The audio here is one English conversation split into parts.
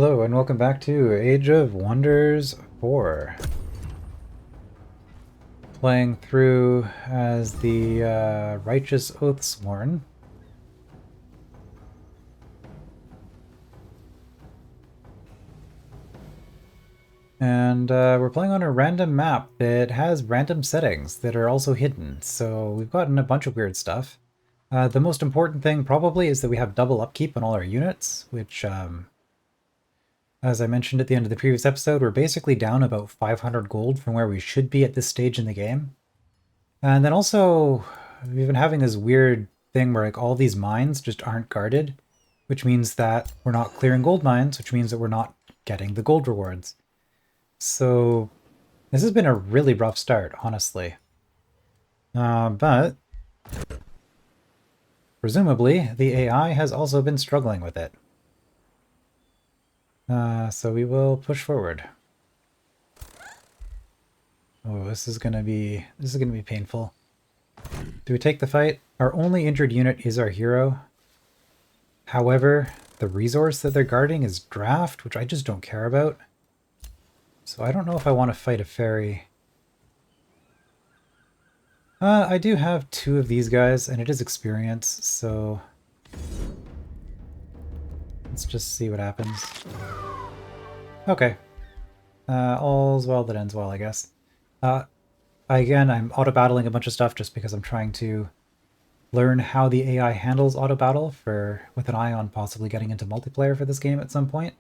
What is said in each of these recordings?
Hello and welcome back to Age of Wonders 4. Playing through as the Righteous Oathsworn. And we're playing on a random map that has random settings that are also hidden, so we've gotten a bunch of weird stuff. The most important thing probably is that we have double upkeep on all our units, which as I mentioned at the end of the previous episode, we're basically down about 500 gold from where we should be at this stage in the game. And then also, we've been having this weird thing where like all these mines just aren't guarded, which means that we're not clearing gold mines, which means that we're not getting the gold rewards. So this has been a really rough start, honestly. But presumably the AI has also been struggling with it. So we will push forward. Oh, this is gonna be painful. Do we take the fight? Our only injured unit is our hero. However, the resource that they're guarding is draft, which I just don't care about. So I don't know if I want to fight a fairy. I do have two of these guys, and it is experience, so let's just see what happens. Okay. All's well that ends well, I guess. Again, I'm auto-battling a bunch of stuff just because I'm trying to learn how the AI handles auto-battle with an eye on possibly getting into multiplayer for this game at some point.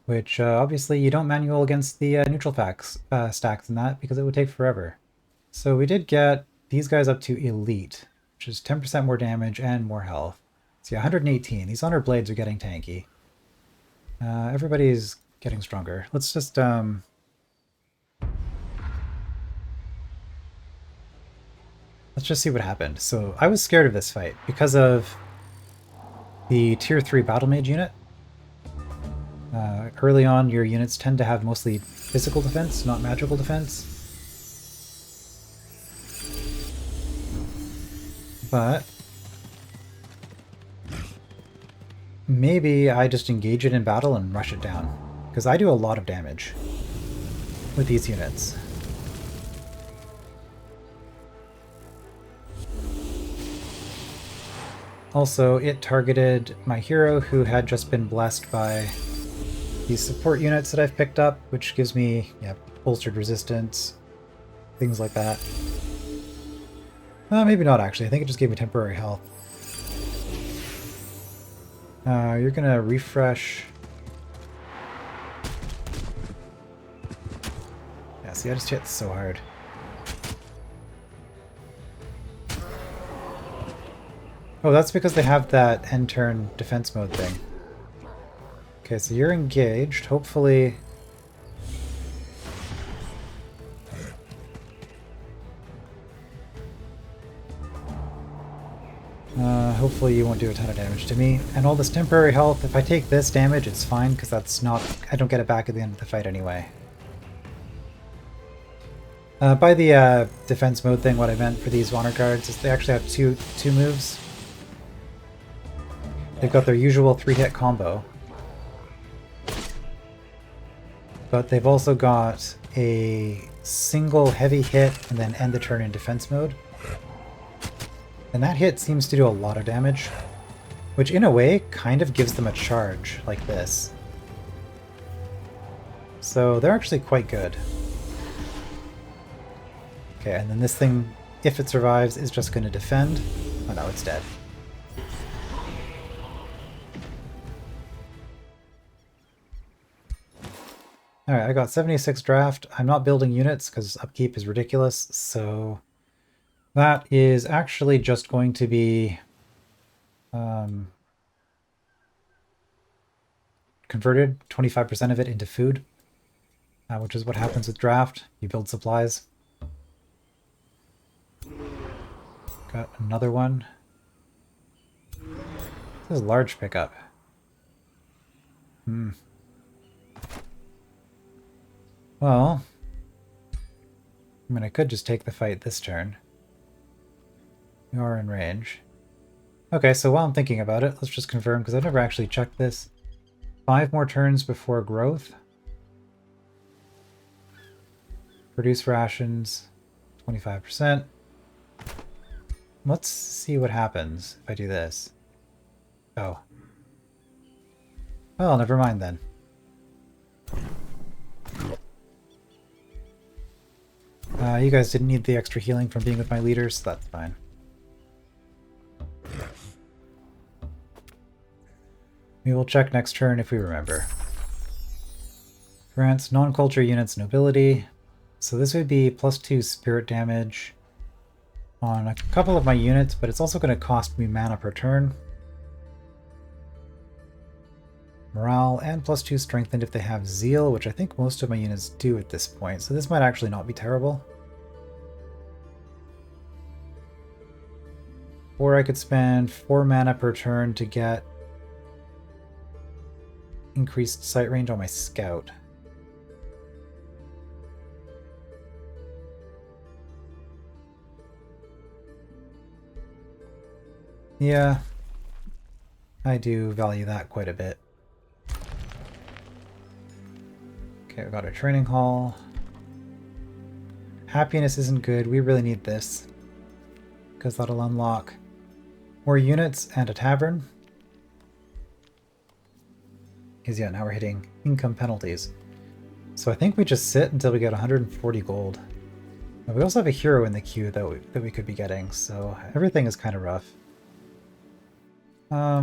Which, obviously, you don't manual against the neutral stacks in that because it would take forever. So we did get these guys up to Elite, which is 10% more damage and more health. So yeah, 118. These Honor Blades are getting tanky. Everybody's getting stronger. Let's just, let's just see what happened. So I was scared of this fight because of the Tier 3 Battle Mage unit. Early on, your units tend to have mostly physical defense, not magical defense. But maybe I just engage it in battle and rush it down, because I do a lot of damage with these units. Also, it targeted my hero who had just been blessed by these support units that I've picked up, which gives me, yeah, bolstered resistance, things like that. Maybe not actually. I think it just gave me temporary health. You're gonna refresh. Yeah, see, I just hit so hard. Oh, that's because they have that end turn defense mode thing. Okay, so you're engaged. Hopefully... hopefully you won't do a ton of damage to me. And all this temporary health, if I take this damage, it's fine, because that's not... I don't get it back at the end of the fight anyway. By the defense mode thing, what I meant for these honor guards is they actually have two moves. They've got their usual 3-hit combo. But they've also got a single heavy hit and then end the turn in defense mode. And that hit seems to do a lot of damage, which in a way kind of gives them a charge, like this. So they're actually quite good. Okay, and then this thing, if it survives, is just going to defend. Oh no, it's dead. Alright, I got 76 draft. I'm not building units because upkeep is ridiculous, so that is actually just going to be converted, 25% of it into food, which is what happens with draft. You build supplies. Got another one. This is a large pickup. Well, I mean, I could just take the fight this turn. We are in range. Okay, so while I'm thinking about it, let's just confirm, because I've never actually checked this. 5 more turns before growth. Produce rations, 25%. Let's see what happens if I do this. Oh. Well, never mind then. You guys didn't need the extra healing from being with my leaders, so that's fine. We will check next turn if we remember. Grants non-culture units nobility. So this would be +2 spirit damage on a couple of my units, but it's also going to cost me mana per turn. Morale and +2 strengthened if they have zeal, which I think most of my units do at this point, so this might actually not be terrible. Or I could spend 4 mana per turn to get increased sight range on my scout. Yeah, I do value that quite a bit. Okay, we got our training hall. Happiness isn't good. We really need this, because that'll unlock more units and a tavern. Because yeah, now we're hitting income penalties. So I think we just sit until we get 140 gold. And we also have a hero in the queue that we could be getting, so everything is kind of rough. I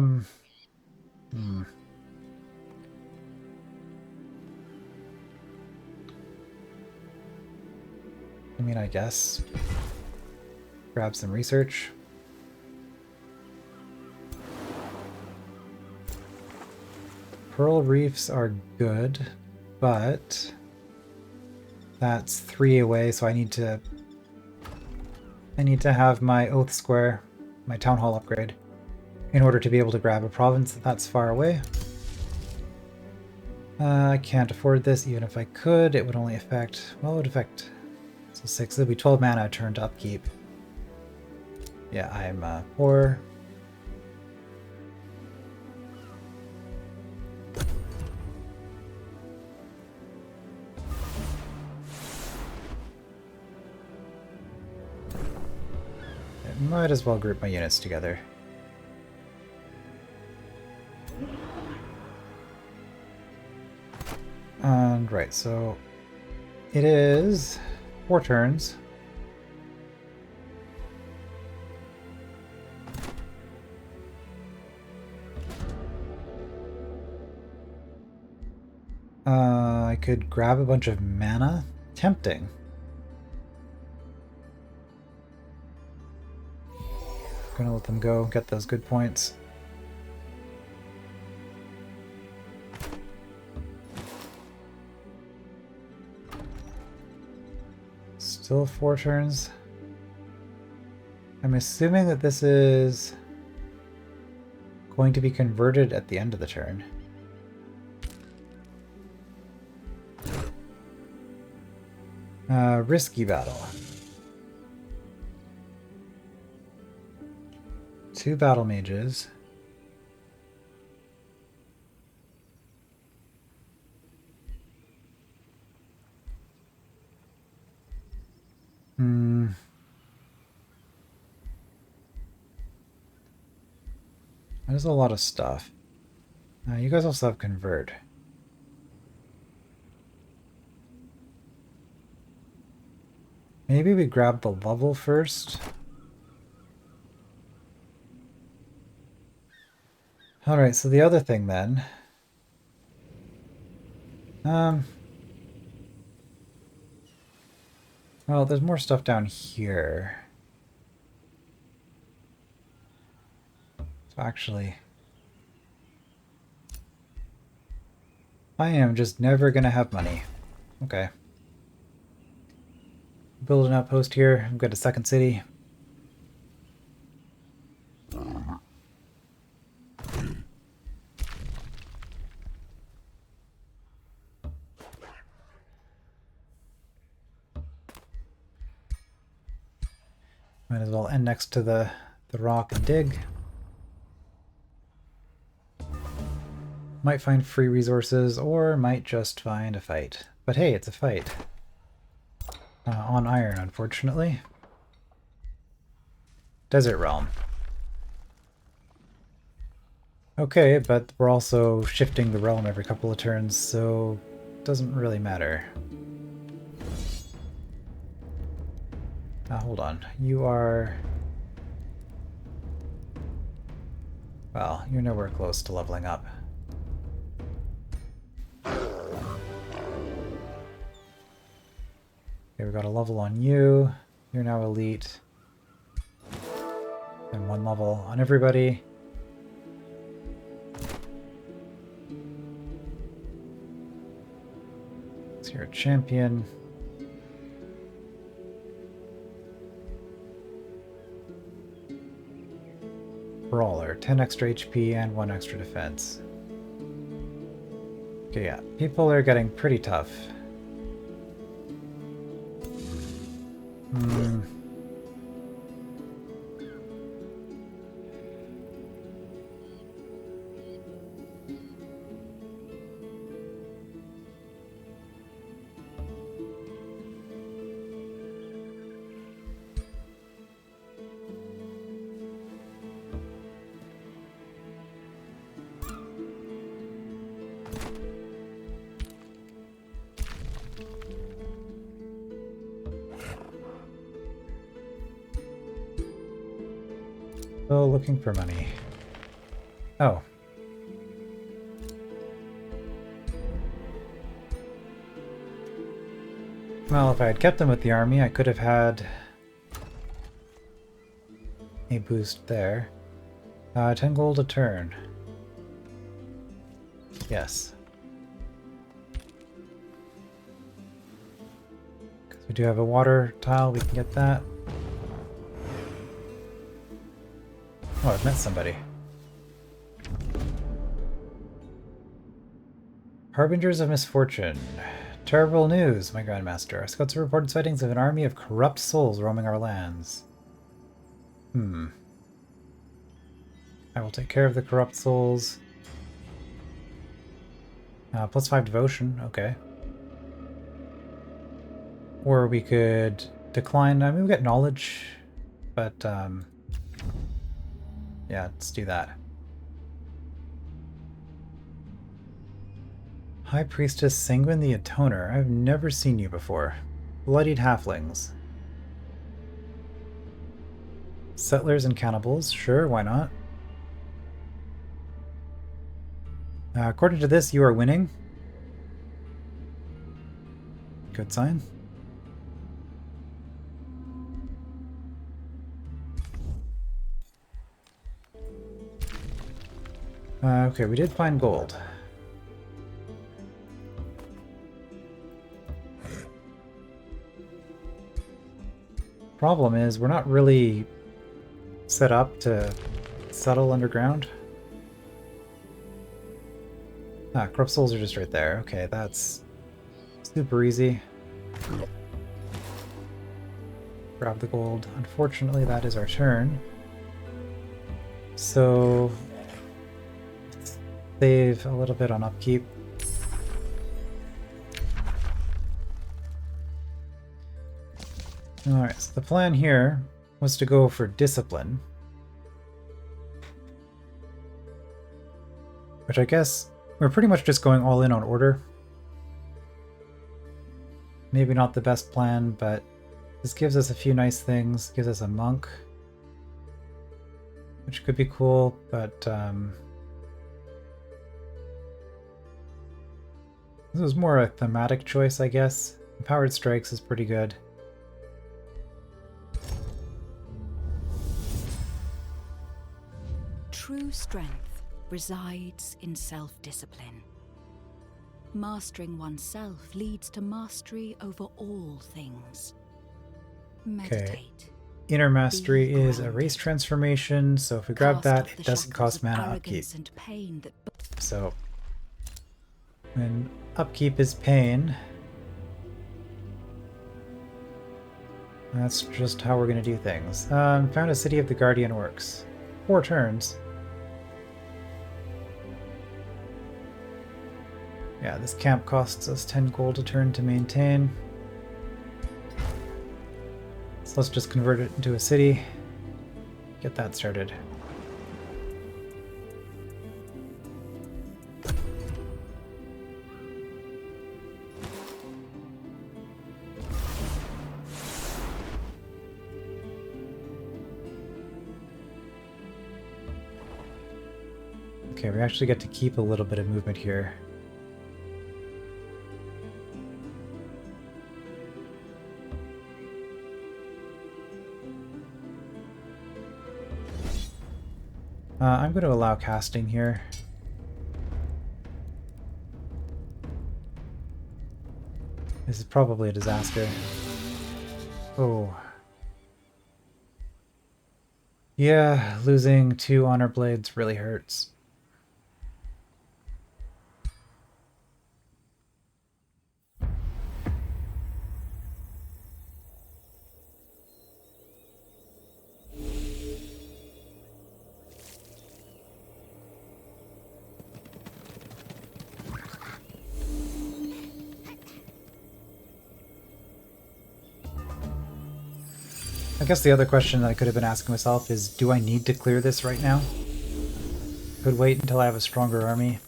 mean, I guess grab some research. Pearl reefs are good, but that's 3 away, so I need to have my Oath Square, my Town Hall upgrade, in order to be able to grab a province that's far away. I can't afford this. Even if I could, it would only affect, well, it would affect, so 6, it'll be 12 mana a turn to upkeep. Yeah, I'm poor. I might as well group my units together. And right, so it is 4 turns. I could grab a bunch of mana. Tempting. Gonna let them go, get those good points. Still 4 turns. I'm assuming that this is going to be converted at the end of the turn. Risky battle. 2 battle mages. There's a lot of stuff. You guys also have convert. Maybe we grab the level first. Alright, so the other thing then. Well, there's more stuff down here. So actually, I am just never gonna have money. Okay. Build an outpost here. I've got a second city. Might as well end next to the rock and dig. Might find free resources, or might just find a fight. But hey, it's a fight. On iron, unfortunately. Desert Realm. Okay, but we're also shifting the realm every couple of turns, so it doesn't really matter. Now hold on. You are... Well, you're nowhere close to leveling up. Okay, we got a level on you. You're now elite. And 1 level on everybody. So you're a champion. Brawler, 10 extra HP and 1 extra defense. Okay, yeah, people are getting pretty tough. Still looking for money. Oh. Well, if I had kept them with the army, I could have had a boost there. 10 gold a turn. Yes. Because we do have a water tile, we can get that. Oh, I've met somebody. Harbingers of Misfortune. Terrible news, my Grandmaster. Our scouts have reported sightings of an army of corrupt souls roaming our lands. I will take care of the corrupt souls. +5 devotion, okay. Or we could decline. I mean, we get knowledge, but yeah, let's do that. High Priestess Sanguine the Atoner. I've never seen you before. Bloodied Halflings. Settlers and Cannibals. Sure, why not? According to this, you are winning. Good sign. Okay, we did find gold. Problem is, we're not really set up to settle underground. Corrupt souls are just right there. Okay, that's super easy. Grab the gold. Unfortunately, that is our turn. So, save a little bit on upkeep. Alright, so the plan here was to go for discipline. Which I guess we're pretty much just going all in on order. Maybe not the best plan, but this gives us a few nice things. Gives us a monk, which could be cool, but this was more a thematic choice, I guess. Empowered Strikes is pretty good. True strength resides in self-discipline. Mastering oneself leads to mastery over all things. Meditate. Okay. Inner Mastery is a race transformation, so if we grab that, it doesn't cost mana upkeep. So, when upkeep is pain, that's just how we're going to do things. Found a City of the Guardian Orcs. 4 turns. Yeah, this camp costs us 10 gold a turn to maintain. So let's just convert it into a city. Get that started. Okay, we actually get to keep a little bit of movement here. I'm going to allow casting here. This is probably a disaster. Oh. Yeah, losing 2 honor blades really hurts. I guess the other question that I could have been asking myself is, do I need to clear this right now? Could wait until I have a stronger army.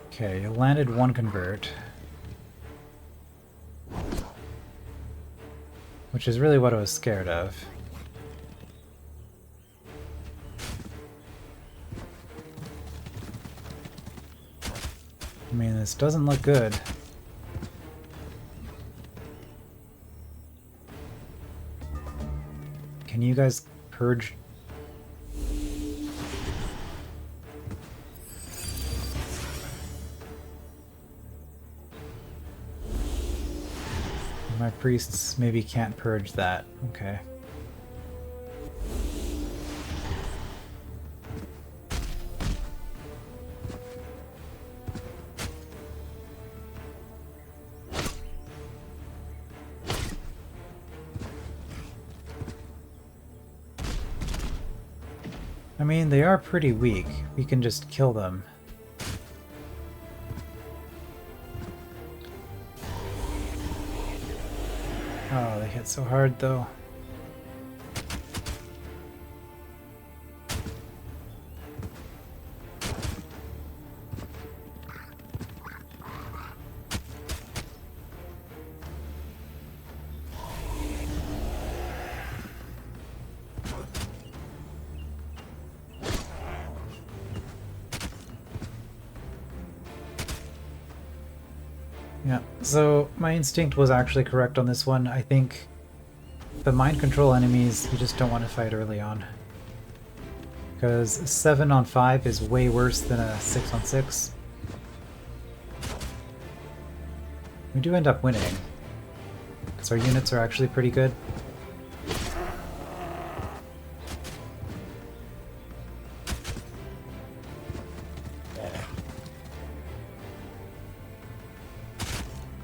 Okay, you landed 1 convert. Which is really what I was scared of. I mean, this doesn't look good. Can you guys purge? My priests maybe can't purge that. Okay. I mean, they are pretty weak. We can just kill them. Oh, they hit so hard though. Yeah, so my instinct was actually correct on this one. I think the mind control enemies you just don't want to fight early on. Because 7 on 5 is way worse than a 6 on 6. We do end up winning, because our units are actually pretty good.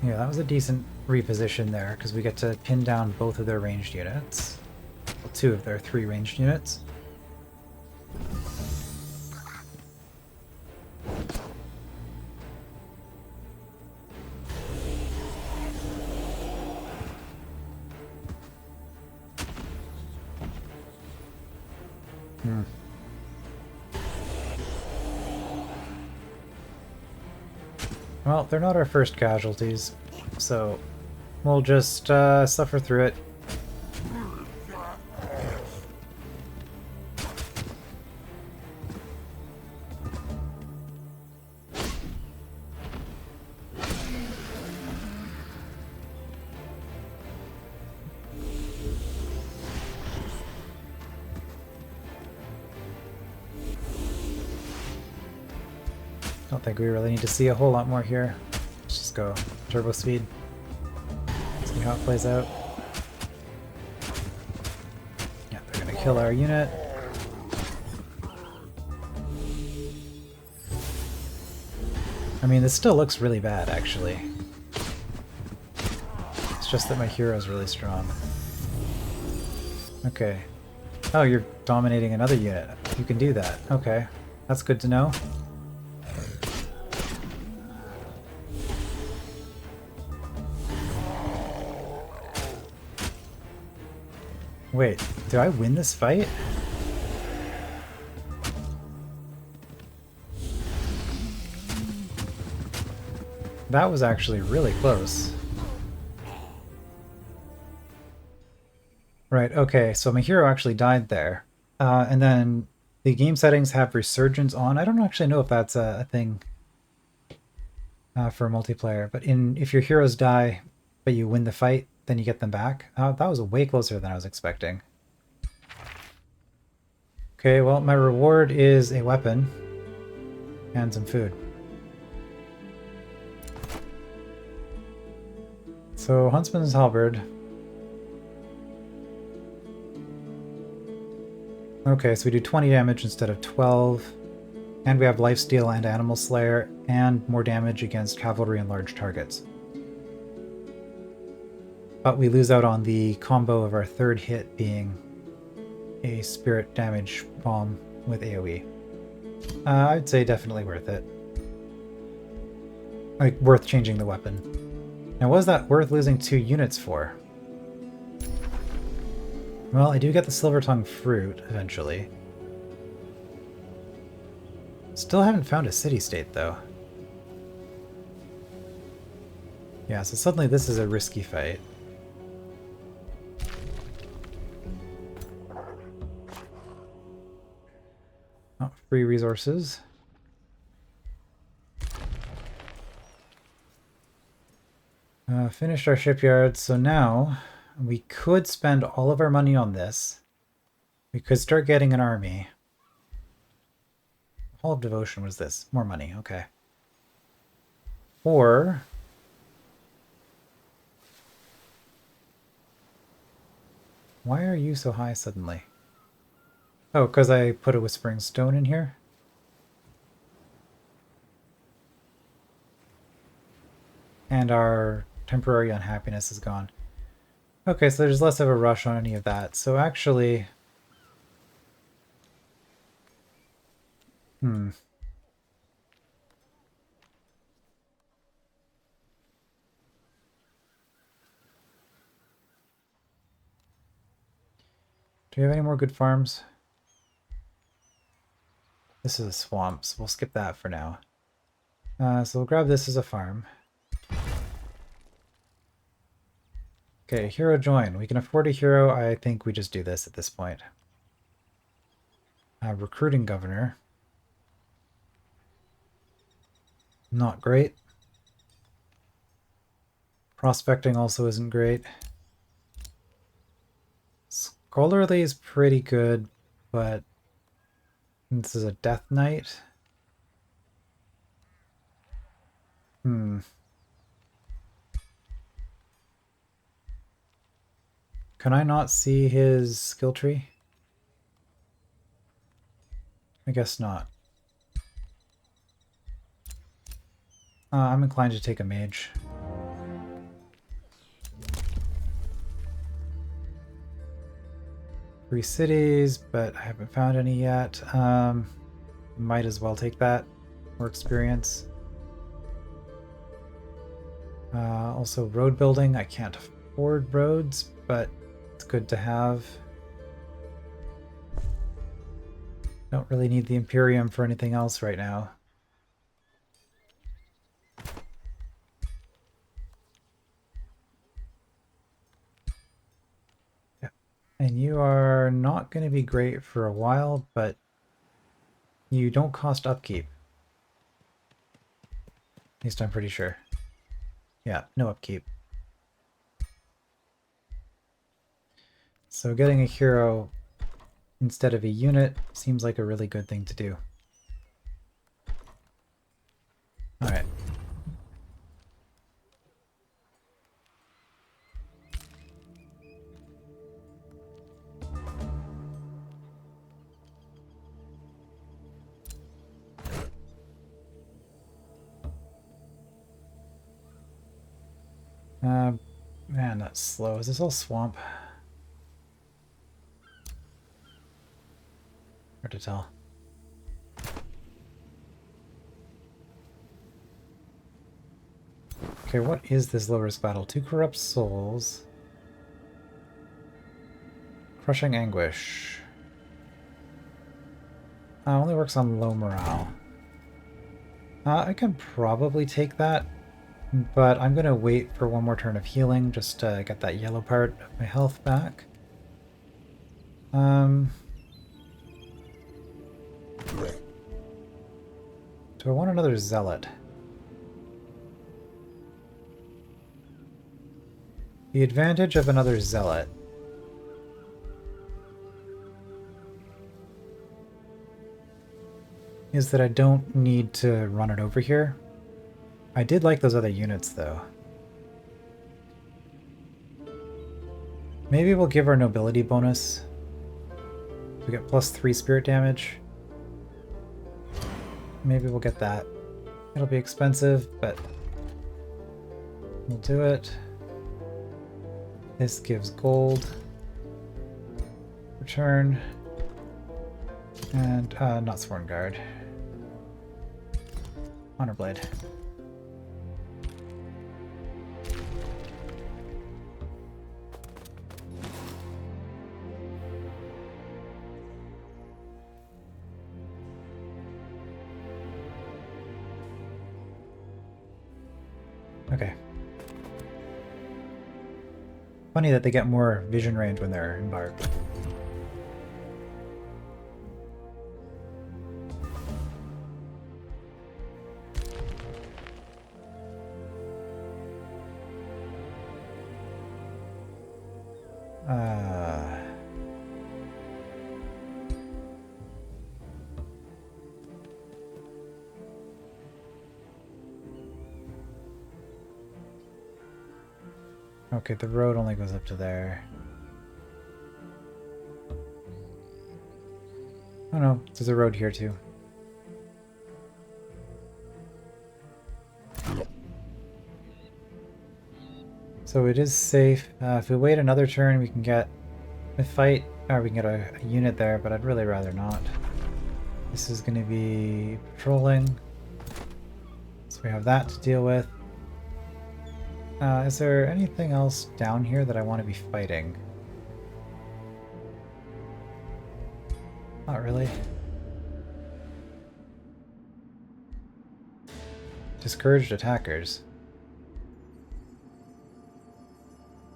Yeah, that was a decent reposition there, because we get to pin down both of their ranged units. Well, 2 of their 3 ranged units. Well, they're not our first casualties, so we'll just suffer through it. Don't think we really need to see a whole lot more here. Let's just go turbo speed. See how it plays out. Yeah, they're gonna kill our unit. I mean, this still looks really bad, actually. just that my hero is really strong. Okay. Oh, you're dominating another unit. You can do that. Okay. That's good to know. Wait, do I win this fight? That was actually really close. Right, okay, so my hero actually died there. And then the game settings have resurgence on. I don't actually know if that's a thing for multiplayer, but if your heroes die, but you win the fight, then you get them back. That was way closer than I was expecting. Okay, well, my reward is a weapon and some food. So, Huntsman's Halberd. Okay, so we do 20 damage instead of 12. And we have Lifesteal and Animal Slayer, and more damage against cavalry and large targets. But we lose out on the combo of our third hit being a spirit damage bomb with AoE. I'd say definitely worth it. Like, worth changing the weapon. Now, was that worth losing 2 units for? Well, I do get the Silvertongue fruit, eventually. Still haven't found a city-state, though. Yeah, so suddenly this is a risky fight. Oh, free resources. Finished our shipyard, so now we could spend all of our money on this. We could start getting an army. Hall of Devotion was this. More money, okay. Or... why are you so high suddenly? Oh, because I put a Whispering Stone in here? And our temporary unhappiness is gone. Okay, so there's less of a rush on any of that. So actually... Do we have any more good farms? This is a swamp, so we'll skip that for now. So we'll grab this as a farm. Okay, hero join. We can afford a hero. I think we just do this at this point. Recruiting governor. Not great. Prospecting also isn't great. Scholarly is pretty good, but this is a Death Knight. Can I not see his skill tree? I guess not. I'm inclined to take a mage. Free cities, but I haven't found any yet. Might as well take that. More experience. Also road building. I can't afford roads, but it's good to have. Don't really need the Imperium for anything else right now. Yeah. And you are not going to be great for a while, but you don't cost upkeep. At least I'm pretty sure. Yeah, no upkeep. So getting a hero instead of a unit seems like a really good thing to do. Alright. Man, that's slow. Is this all swamp? Hard to tell. Okay, what is this low-risk battle? 2 corrupt souls. Crushing anguish. Only works on low morale. I can probably take that, but I'm going to wait for one more turn of healing just to get that yellow part of my health back. Do I want another zealot? The advantage of another zealot is that I don't need to run it over here. I did like those other units though. Maybe we'll give our nobility bonus. We get +3 spirit damage. Maybe we'll get that. It'll be expensive, but we'll do it. This gives gold. Return. And, not Sworn Guard. Honor Blade. Okay. Funny that they get more vision range when they're embarked. Okay, the road only goes up to there. Oh no, there's a road here too. So it is safe. If we wait another turn, we can get a fight, or we can get a unit there, but I'd really rather not. This is going to be patrolling. So we have that to deal with. Is there anything else down here that I want to be fighting? Not really. Discouraged attackers.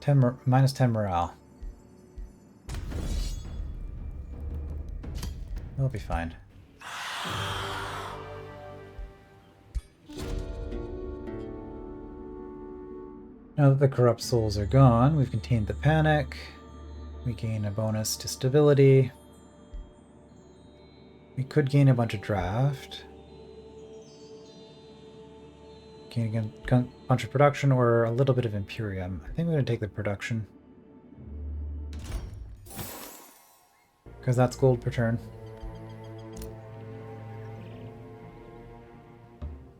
-10 morale. We'll be fine. Now that the corrupt souls are gone, we've contained the panic. We gain a bonus to stability. We could gain a bunch of draft. Gain a bunch of production or a little bit of Imperium. I think we're going to take the production. Because that's gold per turn.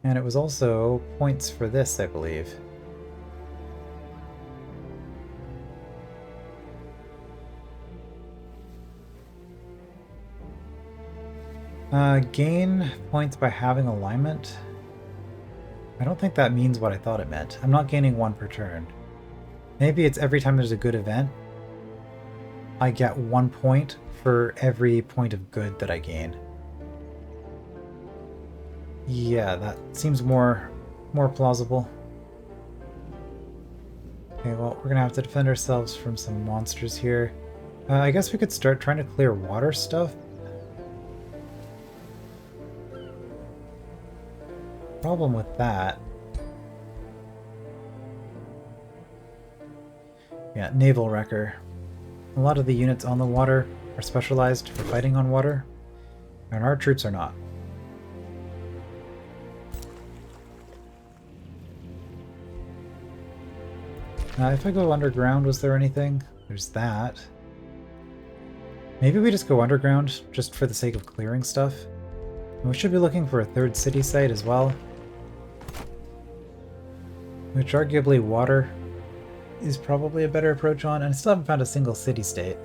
And it was also points for this, I believe. Gain points by having alignment. I don't think that means what I thought it meant. I'm not gaining 1 per turn. Maybe it's every time there's a good event, I get 1 point for every point of good that I gain. Yeah, that seems more plausible. Okay, well, we're gonna have to defend ourselves from some monsters here. I guess we could start trying to clear water stuff. Problem with that. Yeah, Naval Wrecker. A lot of the units on the water are specialized for fighting on water, and our troops are not. If I go underground, was there anything? There's that. Maybe we just go underground, just for the sake of clearing stuff. And we should be looking for a 3rd city site as well. Which arguably water is probably a better approach on, and I still haven't found a single city-state.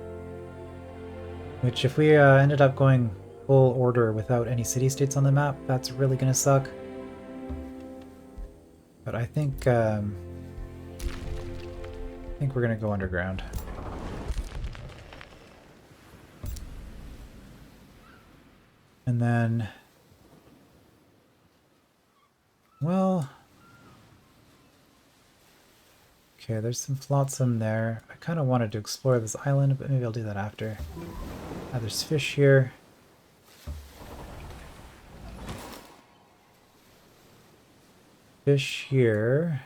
Which, if we ended up going full order without any city-states on the map, that's really gonna suck. But I think we're gonna go underground. And then, well, okay, there's some flotsam there. I kind of wanted to explore this island, but maybe I'll do that after. There's fish here. Fish here.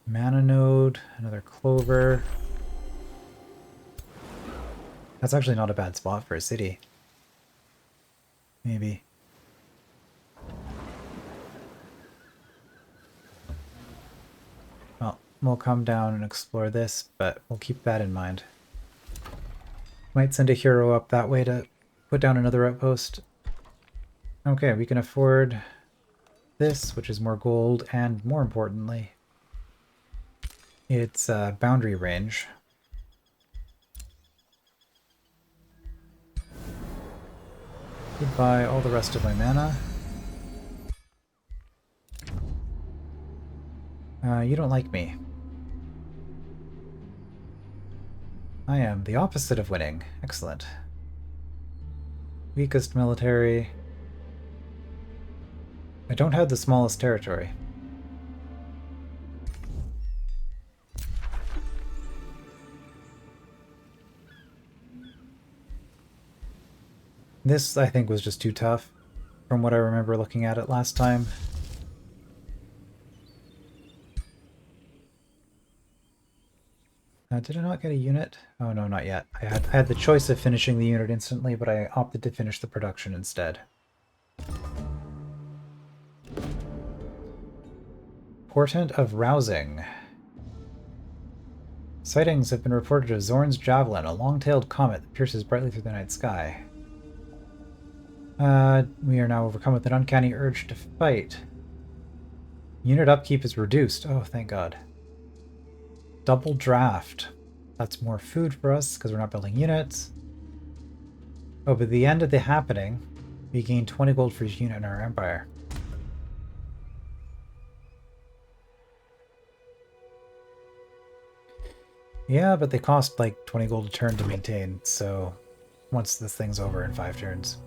Mana node, another clover. That's actually not a bad spot for a city. Maybe. Well, we'll come down and explore this, but we'll keep that in mind. Might send a hero up that way to put down another outpost. Okay, we can afford this, which is more gold, and more importantly, it's boundary range. Goodbye all the rest of my mana. You don't like me. I am the opposite of winning. Excellent. Weakest military. I don't have the smallest territory. This, I think, was just too tough from what I remember looking at it last time. Did I not get a unit? Oh no, not yet. I had the choice of finishing the unit instantly, but I opted to finish the production instead. Portent of Rousing. Sightings have been reported of Zorn's Javelin, a long-tailed comet that pierces brightly through the night sky. We are now overcome with an uncanny urge to fight. Unit upkeep is reduced. Oh, thank God. Double draft. That's more food for us because we're not building units. Oh, but at the end of the happening, we gain 20 gold for each unit in our empire. Yeah, but they cost like 20 gold a turn to maintain, so once this thing's over in 5 turns.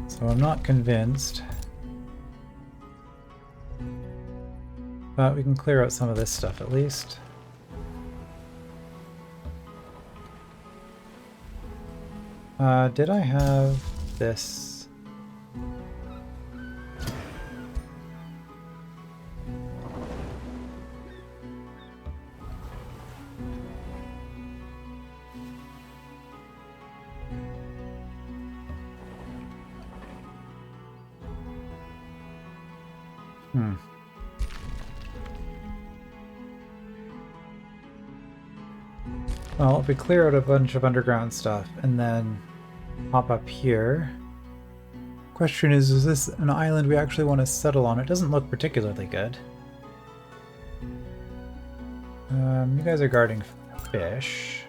So I'm not convinced. But we can clear out some of this stuff at least. Did I have this? Well, if we clear out a bunch of underground stuff and then hop up here. Question is this an island we actually want to settle on? It doesn't look particularly good. You guys are guarding fish.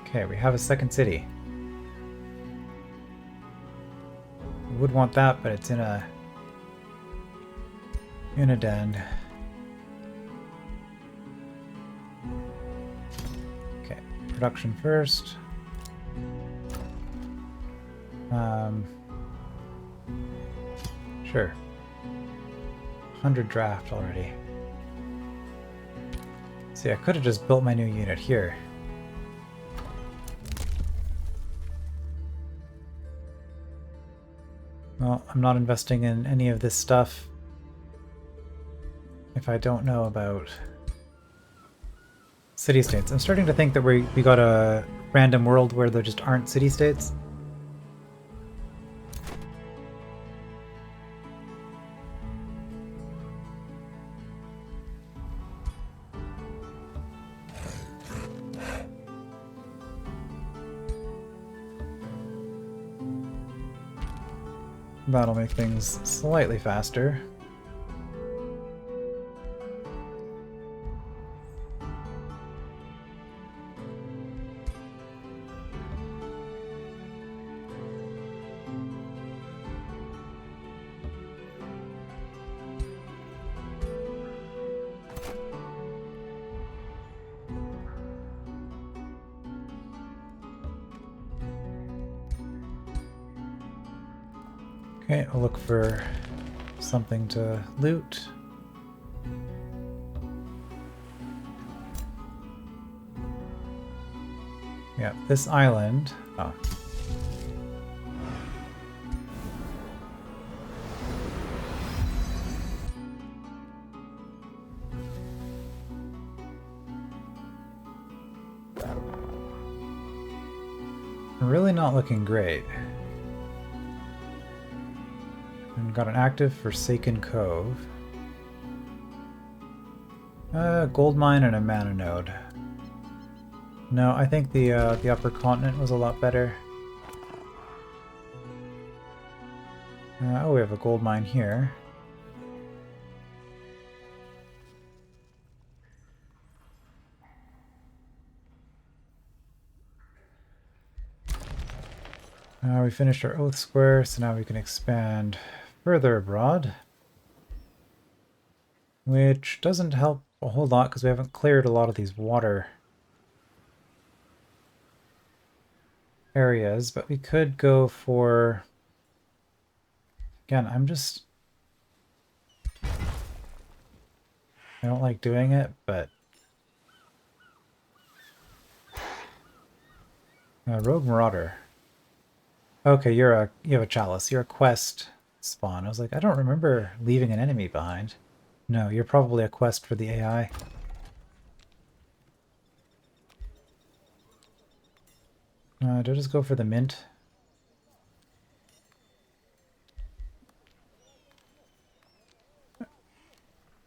Okay, we have a second city. We would want that, but it's in a den. Okay, production first. Sure. 100 draft already. See, I could have just built my new unit here. Well, I'm not investing in any of this stuff if I don't know about city-states. I'm starting to think that we got a random world where there just aren't city-states. That'll make things slightly faster. Okay, I'll look for something to loot. Yeah, this island. Oh. Really not looking great. And got an active Forsaken Cove. Gold mine and a mana node. No, I think the upper continent was a lot better. Oh, we have a gold mine here. We finished our Oath Square, so now we can expand further abroad. Which doesn't help a whole lot because we haven't cleared a lot of these water areas, but we could go for... Again, I don't like doing it, but... Rogue Marauder. Okay, you have a chalice. You're a quest spawn. I was like, I don't remember leaving an enemy behind. No, you're probably a quest for the AI. Do I just go for the mint?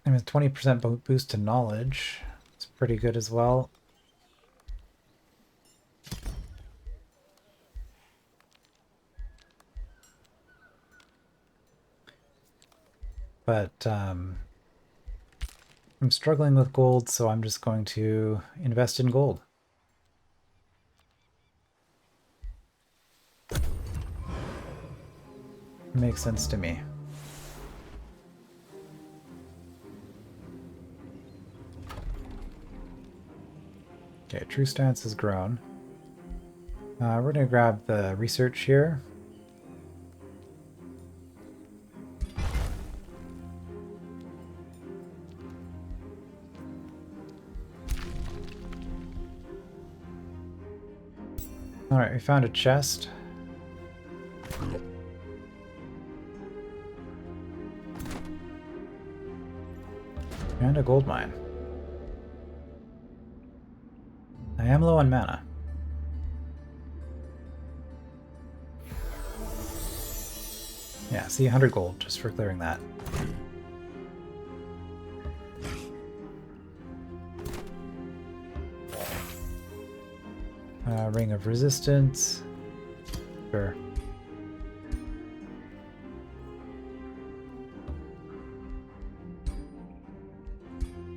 I mean, 20% boost to knowledge. It's pretty good as well. But I'm struggling with gold, so I'm just going to invest in gold. Makes sense to me. Okay, True Stance has grown. We're going to grab the research here. Alright, we found a chest. And a gold mine. I am low on mana. Yeah, see, 100 gold just for clearing that. Ring of Resistance. Sure.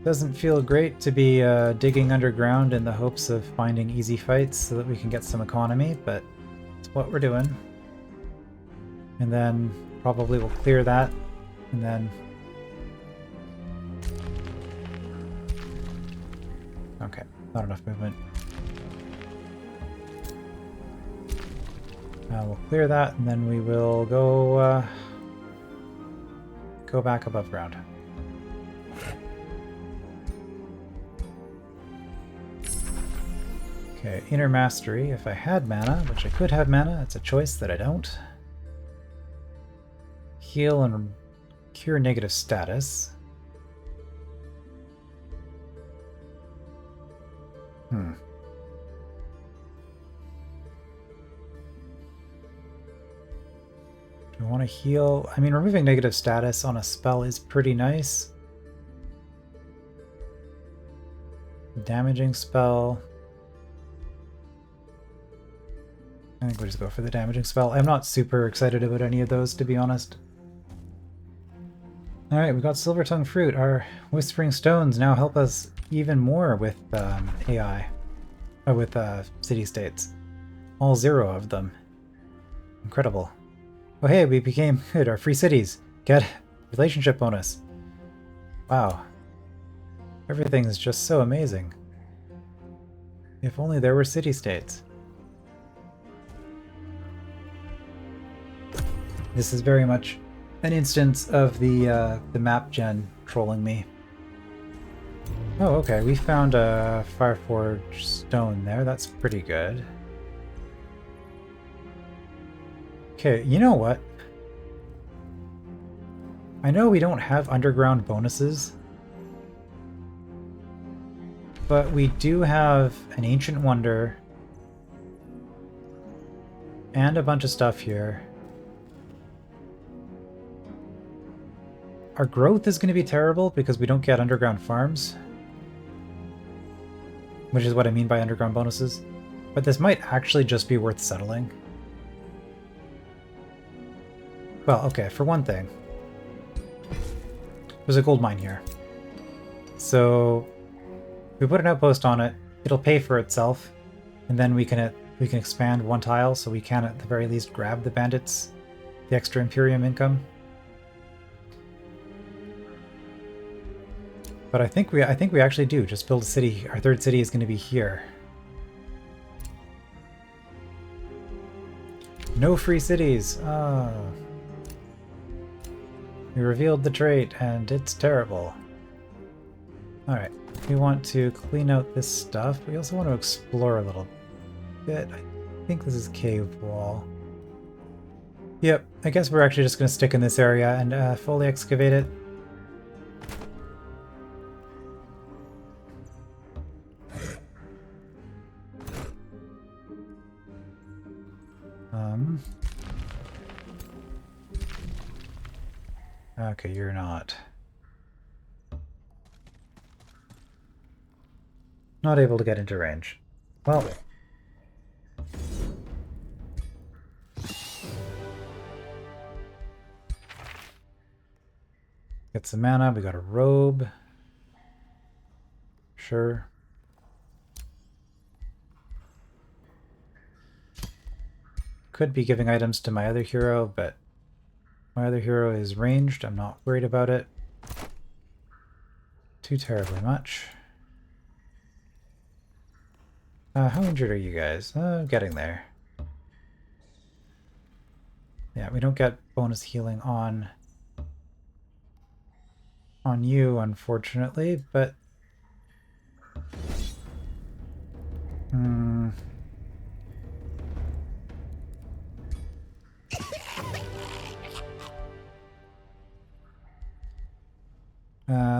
Doesn't feel great to be digging underground in the hopes of finding easy fights so that we can get some economy, but it's what we're doing. And then probably we'll clear that, and then... Okay, not enough movement. We'll clear that, and then we will go back above ground. Okay, Inner Mastery. If I had mana, which I could have mana, it's a choice that I don't. heal and cure negative status. Hmm. Do I want to heal? I mean, removing negative status on a spell is pretty nice. Damaging spell. I think we'll just go for the damaging spell. I'm not super excited about any of those, to be honest. Alright, we got Silver Tongue Fruit. Our Whispering Stones now help us even more with AI. With city-states. All 0 of them. Incredible. Oh hey, we became good. Our free cities. Get relationship bonus. Wow. Everything is just so amazing. If only there were city-states. This is very much an instance of the map gen trolling me. Oh, okay, we found a Fireforge stone there. That's pretty good. Okay, you know what? I know we don't have underground bonuses, but we do have an Ancient Wonder and a bunch of stuff here. Our growth is going to be terrible because we don't get underground farms, which is what I mean by underground bonuses. But this might actually just be worth settling. Well, okay, for one thing, there's a gold mine here. So we put an outpost on it, it'll pay for itself, and then we can expand one tile so we can at the very least grab the bandits, the extra Imperium income. But I think we actually do just build a city. Our third city is going to be here. No free cities. Oh. We revealed the trait and it's terrible. Alright, we want to clean out this stuff. We also want to explore a little bit. I think this is cave wall. Yep, I guess we're actually just going to stick in this area and fully excavate it. Okay, you're not. Not able to get into range. Well. Get some mana, we got a robe. Sure. Could be giving items to my other hero, but my other hero is ranged. I'm not worried about it too terribly much. How injured are you guys? Getting there. Yeah, we don't get bonus healing on you, unfortunately, but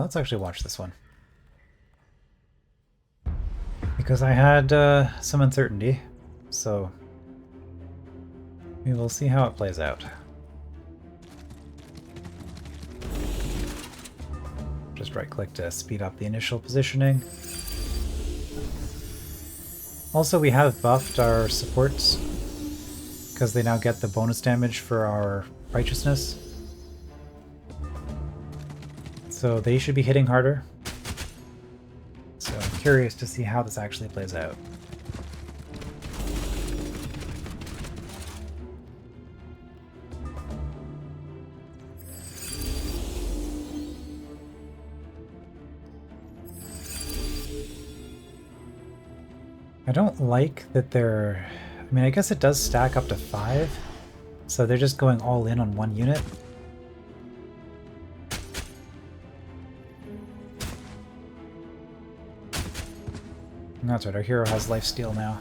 let's actually watch this one. Because I had some uncertainty, so we will see how it plays out. Just right-click to speed up the initial positioning. Also, we have buffed our supports because they now get the bonus damage for our righteousness. So they should be hitting harder. So I'm curious to see how this actually plays out. I don't like that they're... I mean, I guess it does stack up to 5, so they're just going all in on one unit. That's right, our hero has lifesteal now.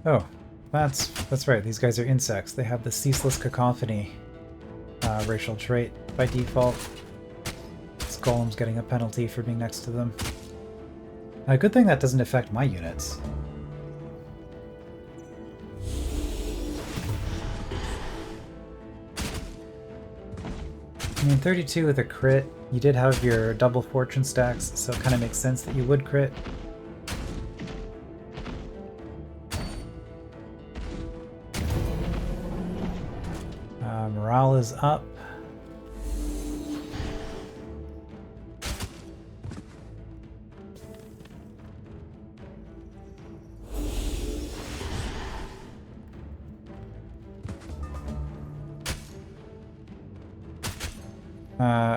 Oh, that's right. These guys are insects. They have the ceaseless cacophony racial trait by default. This golem's getting a penalty for being next to them. A good thing that doesn't affect my units. I mean, 32 with a crit, you did have your double fortune stacks, so it kind of makes sense that you would crit. Morale is up.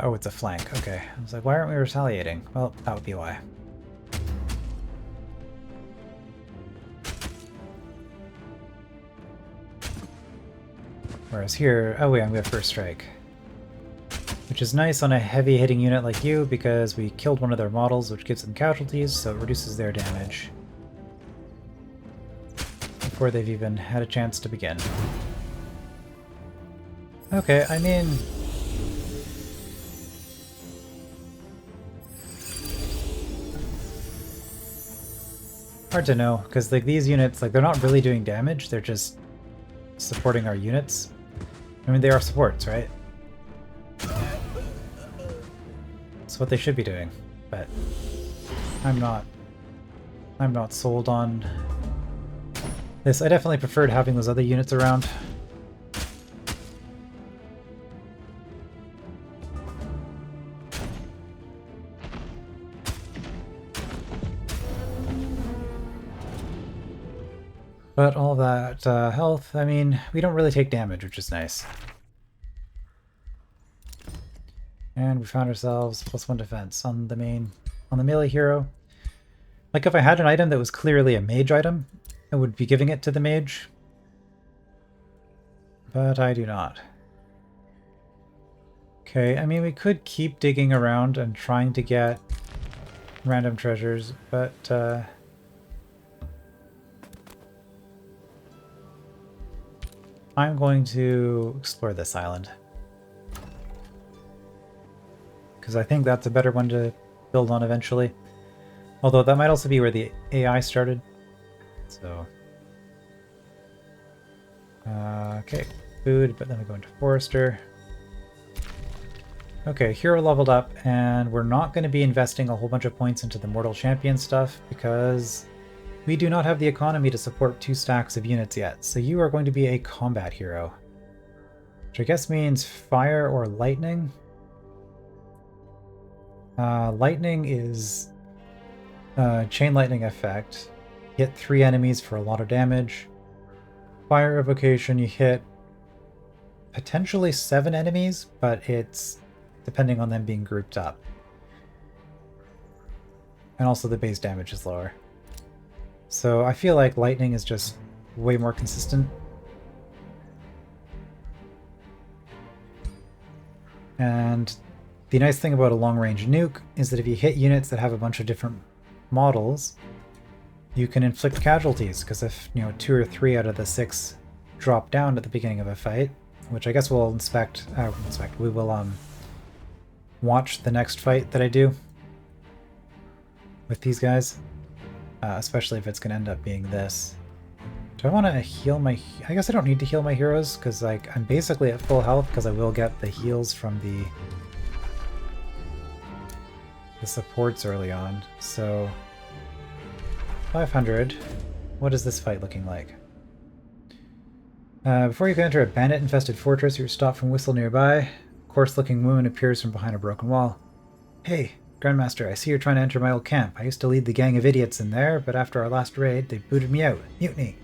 Oh, it's a flank. Okay. I was like, why aren't we retaliating? Well, that would be why. Whereas here, oh yeah, we have first strike. Which is nice on a heavy hitting unit like you because we killed one of their models, which gives them casualties, so it reduces their damage before they've even had a chance to begin. Okay, I mean... hard to know, because like these units, like they're not really doing damage, they're just supporting our units. I mean, they are supports, right? That's what they should be doing, but I'm not sold on this. I definitely preferred having those other units around. But all that health, I mean, we don't really take damage, which is nice. And we found ourselves +1 defense on the melee hero. Like if I had an item that was clearly a mage item, I would be giving it to the mage. But I do not. Okay, I mean we could keep digging around and trying to get random treasures, but I'm going to explore this island. Because I think that's a better one to build on eventually. Although that might also be where the AI started. So... okay, food, but then we go into Forester. Okay, hero leveled up, and we're not going to be investing a whole bunch of points into the Mortal Champion stuff, because we do not have the economy to support 2 stacks of units yet, so you are going to be a combat hero. Which I guess means fire or lightning. Lightning is chain lightning effect. Hit 3 enemies for a lot of damage. Fire evocation, you hit potentially 7 enemies, but it's depending on them being grouped up. And also the base damage is lower. So I feel like lightning is just way more consistent. And the nice thing about a long-range nuke is that if you hit units that have a bunch of different models, you can inflict casualties, because if, 2 or 3 out of the 6 drop down at the beginning of a fight, which I guess we'll we will watch the next fight that I do with these guys, especially if it's going to end up being this. Do I want to heal my... I guess I don't need to heal my heroes, because like I'm basically at full health, because I will get the heals from the supports early on, so 500. What is this fight looking like? Before you can enter a bandit-infested fortress, you're stopped from whistle nearby. A coarse-looking woman appears from behind a broken wall. Hey, Grandmaster, I see you're trying to enter my old camp. I used to lead the gang of idiots in there, but after our last raid, they booted me out. Mutiny.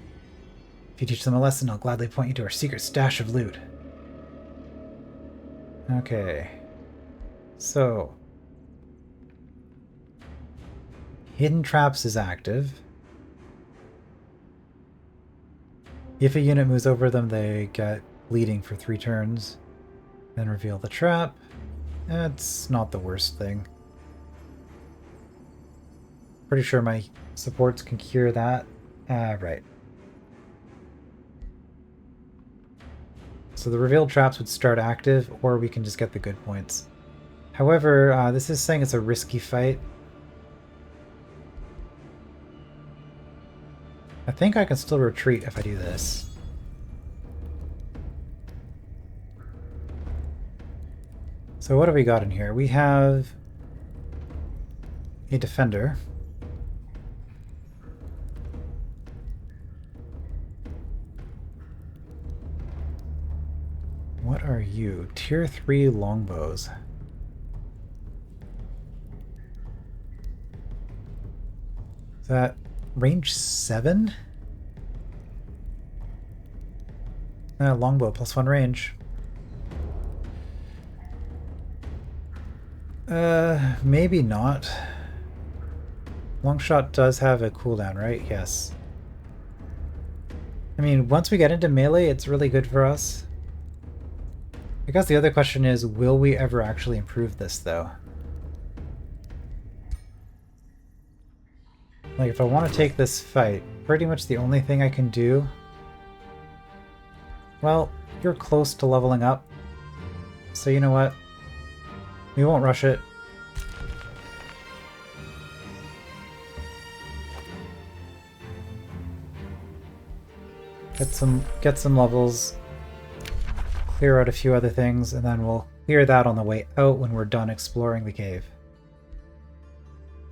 If you teach them a lesson, I'll gladly point you to our secret stash of loot. Okay. So... Hidden Traps is active. If a unit moves over them, they get bleeding for 3 turns. Then reveal the trap. That's not the worst thing. Pretty sure my supports can cure that. Right. So the revealed traps would start active, or we can just get the good points. However, this is saying it's a risky fight. I think I can still retreat if I do this. So what have we got in here? We have a defender. What are you? Tier 3 longbows. Is that range 7? Longbow +1 range. Maybe not. Longshot does have a cooldown, right? Yes. I mean, once we get into melee, it's really good for us. I guess the other question is, will we ever actually improve this, though? Like, if I want to take this fight, pretty much the only thing I can do... Well, you're close to leveling up. So you know what? We won't rush it. Get some levels. Clear out a few other things, and then we'll clear that on the way out when we're done exploring the cave.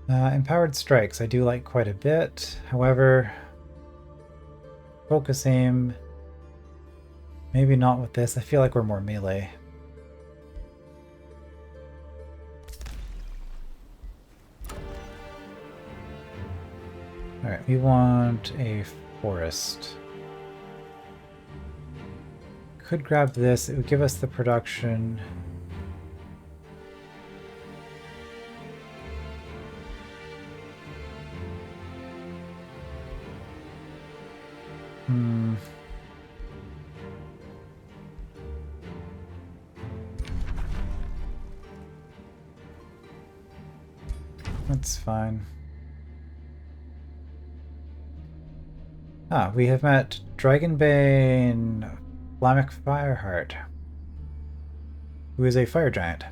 Empowered strikes I do like quite a bit. However, focus aim, maybe not with this. I feel like we're more melee. Alright, we want a forest. Could grab this, it would give us the production. That's fine. Ah, we have met Dragonbane Flammic Fireheart, who is a fire giant.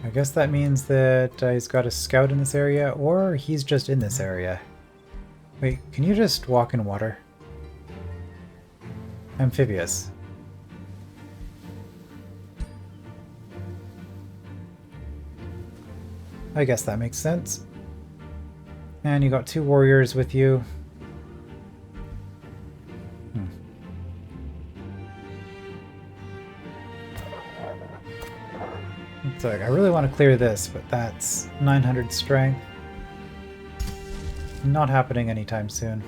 I guess that means that he's got a scout in this area, or he's just in this area. Wait, can you just walk in water? Amphibious. I guess that makes sense. And you got 2 warriors with you. It's like, I really want to clear this, but that's 900 strength. Not happening anytime soon.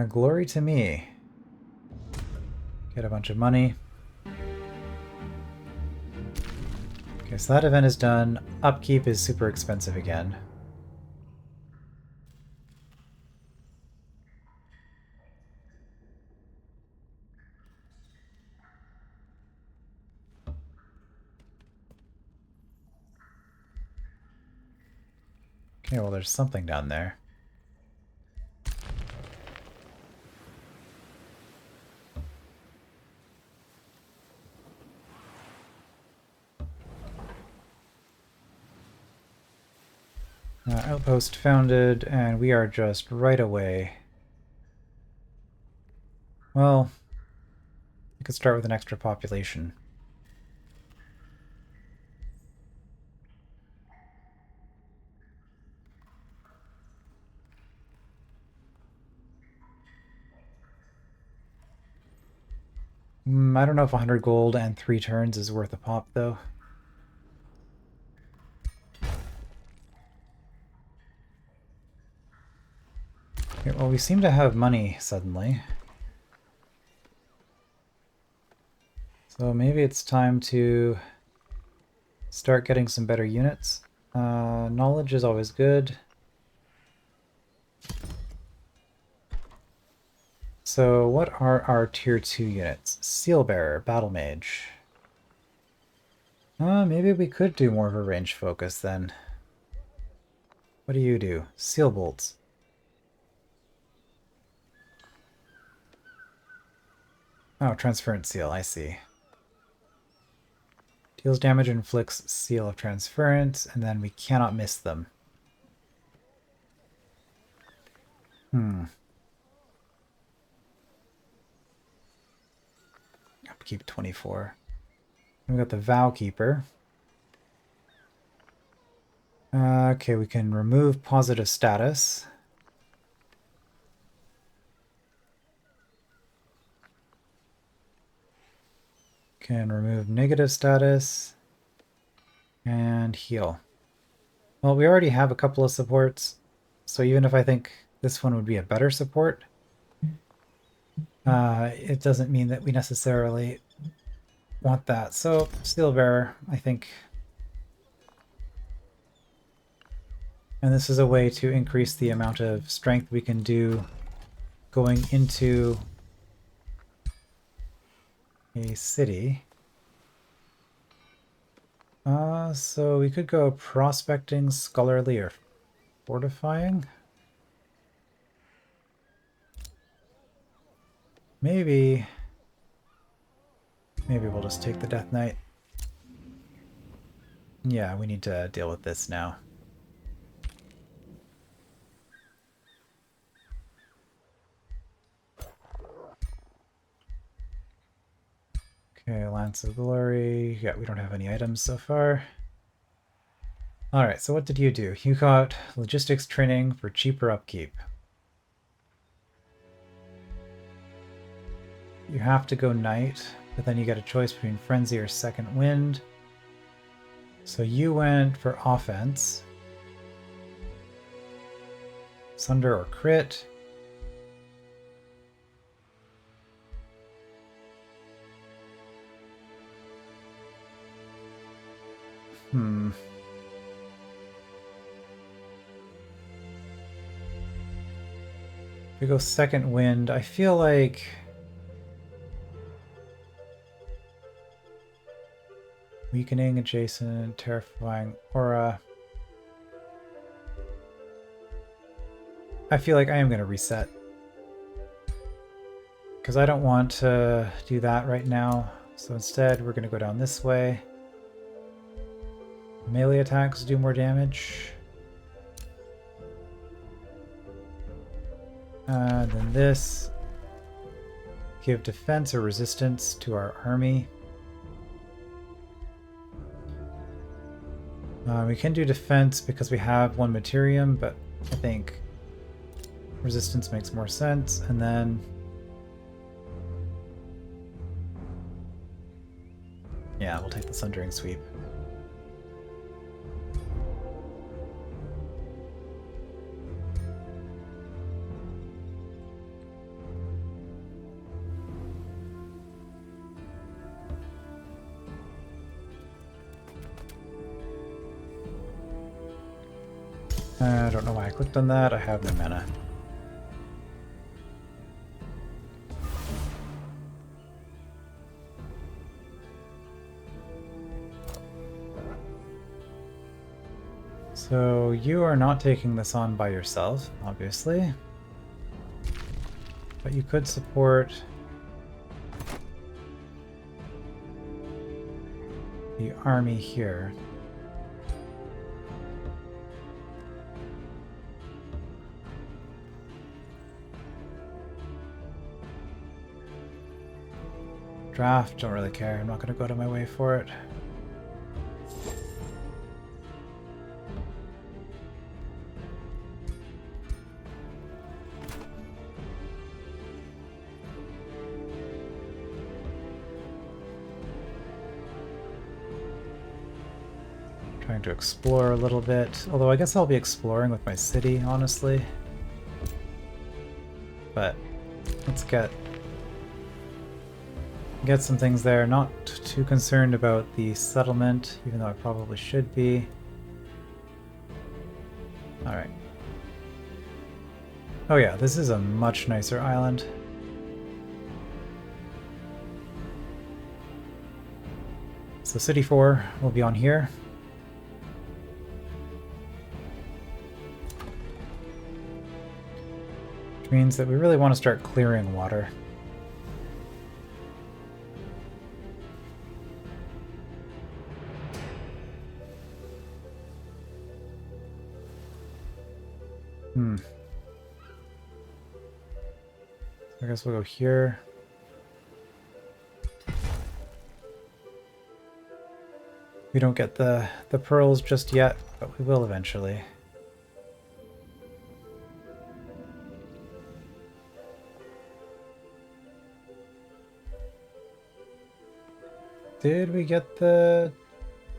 Glory to me. Get a bunch of money. Okay, so that event is done. Upkeep is super expensive again. Okay, well there's something down there. Outpost founded, and we are just right away. Well, we could start with an extra population. I don't know if 100 gold and 3 turns is worth a pop, though. Okay, well, we seem to have money suddenly. So maybe it's time to start getting some better units. Knowledge is always good. So what are our tier 2 units? Seal Bearer, Battle Mage. Maybe we could do more of a range focus then. What do you do? Seal Bolts. Oh, Transference Seal, I see. Deals damage, inflicts Seal of Transference, and then we cannot miss them. Upkeep 24. And we got the Vow Keeper. Okay, we can remove positive status. Can remove negative status. And heal. Well, we already have a couple of supports, so even if I think this one would be a better support, it doesn't mean that we necessarily want that. So, Steel Bearer, I think. And this is a way to increase the amount of strength we can do going into a city. So we could go prospecting, scholarly, or fortifying. Maybe we'll just take the Death Knight. Yeah, we need to deal with this now. Okay, Lance of Glory. Yeah, we don't have any items so far. Alright, so what did you do? You got logistics training for cheaper upkeep. You have to go Knight, but then you get a choice between Frenzy or Second Wind. So you went for offense. Sunder or crit. We go Second Wind. I feel like weakening adjacent, terrifying aura. I feel like I am going to reset, because I don't want to do that right now. So instead, we're going to go down this way. Melee attacks do more damage. Then this. Give defense or resistance to our army. We can do defense because we have one Materium, but I think resistance makes more sense. And then yeah, we'll take the Sundering Sweep. I don't know why I clicked on that. I have no mana. So you are not taking this on by yourself, obviously. But you could support the army here. Draft, don't really care. I'm not going to go out of my way for it. Trying to explore a little bit. Although I guess I'll be exploring with my city, honestly. But let's get some things there. Not too concerned about the settlement, even though I probably should be. Alright. Oh yeah, this is a much nicer island. So City 4 will be on here. Which means that we really want to start clearing water. I guess we'll go here. We don't get the pearls just yet, but we will eventually. Did we get the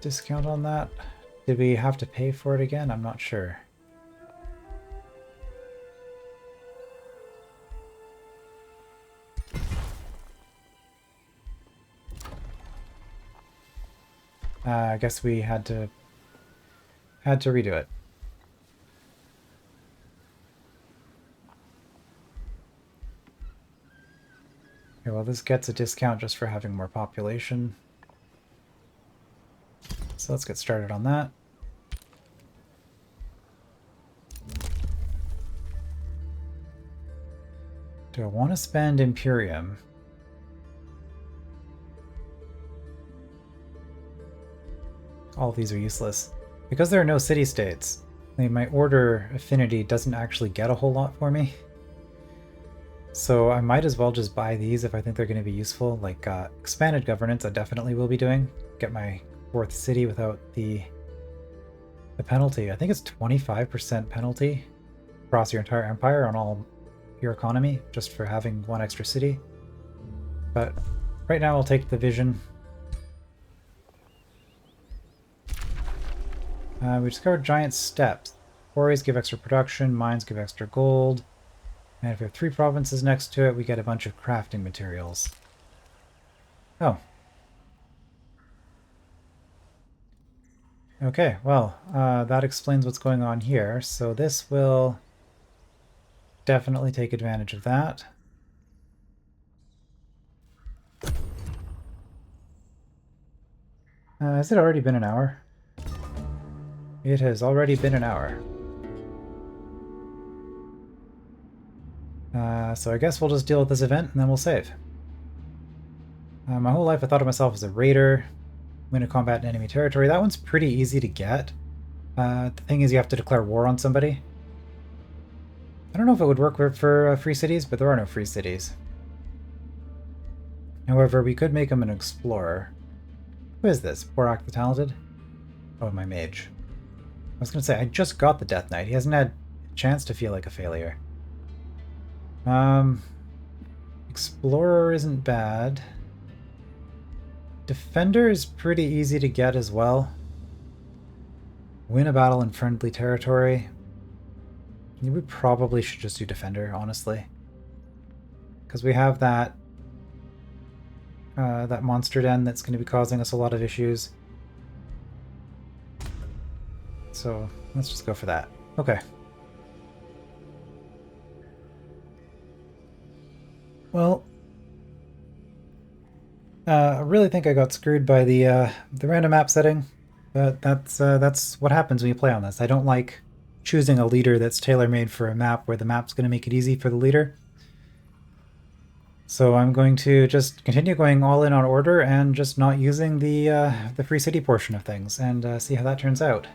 discount on that? Did we have to pay for it again? I'm not sure. I guess we had to redo it. Okay, well, this gets a discount just for having more population. So let's get started on that. Do I want to spend Imperium? All of these are useless. Because there are no city-states, my order affinity doesn't actually get a whole lot for me. So I might as well just buy these if I think they're going to be useful. Like expanded governance, I definitely will be doing. Get my 4th city without the penalty. I think it's 25% penalty across your entire empire on all your economy, just for having 1 extra city. But right now I'll take the vision. We discovered giant steps. Quarries give extra production, mines give extra gold. And if we have 3 provinces next to it, we get a bunch of crafting materials. Oh. Okay, well, that explains what's going on here. So this will definitely take advantage of that. Has it already been an hour? It has already been an hour. So I guess we'll just deal with this event and then we'll save. My whole life I thought of myself as a raider. Win a combat in enemy territory. That one's pretty easy to get. The thing is you have to declare war on somebody. I don't know if it would work for free cities, but there are no free cities. However, we could make him an explorer. Who is this? Borak the Talented? Oh, my mage. I was going to say, I just got the Death Knight. He hasn't had a chance to feel like a failure. Explorer isn't bad. Defender is pretty easy to get as well. Win a battle in friendly territory. We probably should just do Defender, honestly. Because we have that that monster den that's going to be causing us a lot of issues. So let's just go for that. Okay. Well, I really think I got screwed by the random map setting, but that's what happens when you play on this. I don't like choosing a leader that's tailor-made for a map where the map's going to make it easy for the leader. So I'm going to just continue going all in on order and just not using the free city portion of things and see how that turns out.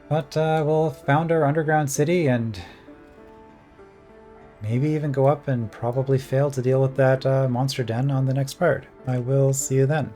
But we'll found our underground city and maybe even go up and probably fail to deal with that monster den on the next part. I will see you then.